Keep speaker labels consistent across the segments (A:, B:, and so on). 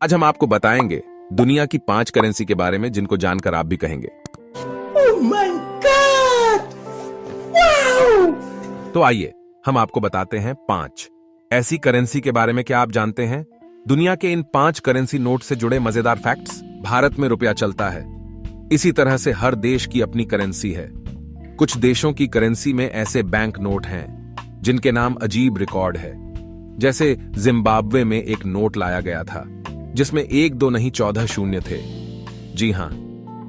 A: आज हम आपको बताएंगे दुनिया की 5 करेंसी के बारे में जिनको जानकर आप भी कहेंगे
B: Oh my God! Wow!
A: तो आइए हम आपको बताते हैं 5 ऐसी करेंसी के बारे में। क्या आप जानते हैं दुनिया के इन 5 करेंसी नोट से जुड़े मजेदार फैक्ट्स? भारत में रुपया चलता है, इसी तरह से हर देश की अपनी करेंसी है। कुछ देशों की करेंसी में ऐसे बैंक नोट हैं जिनके नाम अजीब रिकॉर्ड है। जैसे जिम्बाब्वे में एक नोट लाया गया था जिसमें 1 2 नहीं 14 शून्य थे। जी हां,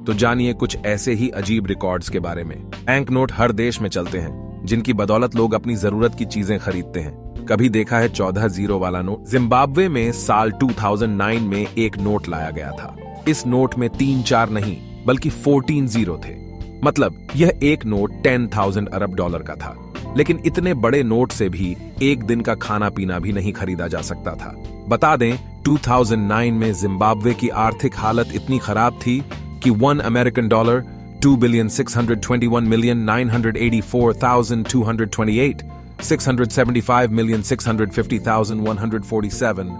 A: तो जानिए कुछ ऐसे ही अजीब रिकॉर्ड्स के बारे में। बैंक नोट हर देश में चलते हैं जिनकी बदौलत लोग अपनी जरूरत की चीजें खरीदते हैं। कभी देखा है 14 जीरो वाला नोट? जिम्बाब्वे में साल 2009 में एक नोट लाया गया था। इस नोट में 3 4 नहीं बल्कि 14 जीरो थे। मतलब यह एक नोट 10,000 अरब डॉलर का था। लेकिन इतने बड़े नोट से भी एक दिन का खाना पीना भी नहीं खरीदा जा सकता था। बता दें 2009 में जिम्बाब्वे की आर्थिक हालत इतनी खराब थी कि 1 अमेरिकन डॉलर 2,621,984,228, 675,650,147,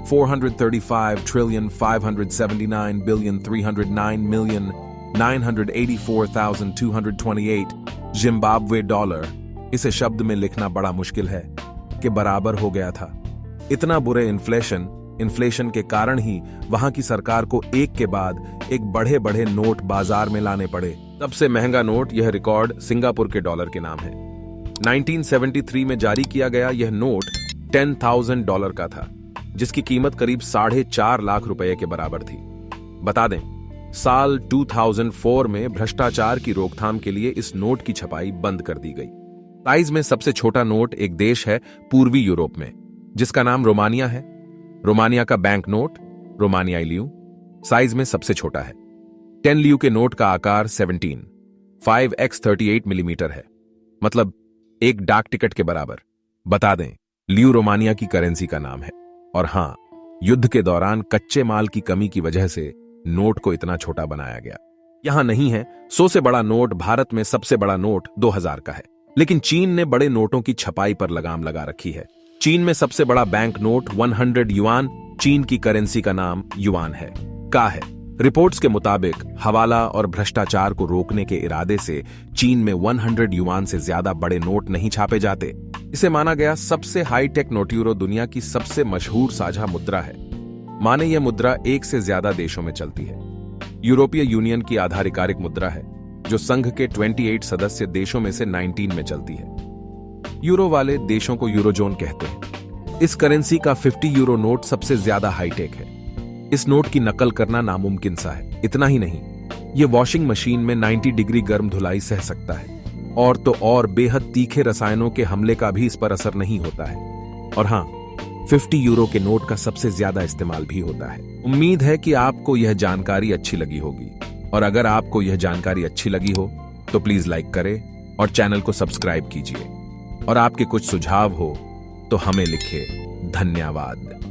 A: 435,579,309,984,228 जिम्बाब्वे डॉलर। इसे शब्द में लिखना बड़ा मुश्किल है कि बराबर हो गया था। इतना बुरे इन्फ्लेशन के कारण ही वहां की सरकार को एक के बाद एक बढ़े बढ़े नोट बाजार में लाने पड़े। सबसे महंगा नोट, यह रिकॉर्ड सिंगापुर के डॉलर के नाम है। 1973 में जारी किया गया यह नोट 10,000 डॉलर का था, जिसकी कीमत करीब 4.5 लाख रुपए के बराबर थी। बता दें साल 2004 में भ्रष्टाचार की रोकथाम के लिए इस नोट की छपाई बंद कर दी गई। साइज में सबसे छोटा नोट एक देश है पूर्वी यूरोप में जिसका नाम रोमानिया है। रोमानिया का बैंक नोट रोमानियाई लियू साइज में सबसे छोटा है। 10 लियू के नोट का आकार 5x38 मिलीमीटर है, मतलब एक डाक टिकट के बराबर। बता दें लियू रोमानिया की करेंसी का नाम है। और हां, युद्ध के दौरान कच्चे माल की कमी की वजह से नोट को इतना छोटा बनाया गया। यहां नहीं है 100 से बड़ा नोट। भारत में सबसे बड़ा नोट 2000 का है, लेकिन चीन ने बड़े नोटों की छपाई पर लगाम लगा रखी है। चीन में सबसे बड़ा बैंक नोट 100 युआन, चीन की करेंसी का नाम युआन है, का है। रिपोर्ट्स के मुताबिक हवाला और भ्रष्टाचार को रोकने के इरादे से चीन में 100 युआन से ज्यादा बड़े नोट नहीं छापे जाते। इसे माना गया सबसे हाईटेक नोट। यूरो दुनिया की सबसे मशहूर साझा मुद्रा है। माने यह मुद्रा 1 से ज्यादा देशों में चलती है। यूरोपीय यूनियन की आधारिकारिक मुद्रा है जो संघ के 28 सदस्य देशों में से 19 में चलती है। यूरो वाले देशों को यूरोजोन कहते हैं। इस करेंसी का 50 यूरो नोट सबसे ज्यादा हाईटेक है। इस नोट की नकल करना नामुमकिन सा है। इतना ही नहीं, यह वॉशिंग मशीन में 90 डिग्री गर्म धुलाई सह सकता है। और तो और बेहद तीखे रसायनों के हमले का भी इस पर असर नहीं होता है। और हां, 50 यूरो के नोट का सबसे ज्यादा इस्तेमाल भी होता है। उम्मीद है कि आपको यह जानकारी अच्छी लगी होगी। और अगर आपको यह जानकारी अच्छी लगी हो तो प्लीज लाइक करें और चैनल को सब्सक्राइब कीजिए। और आपके कुछ सुझाव हो तो हमें लिखें। धन्यवाद।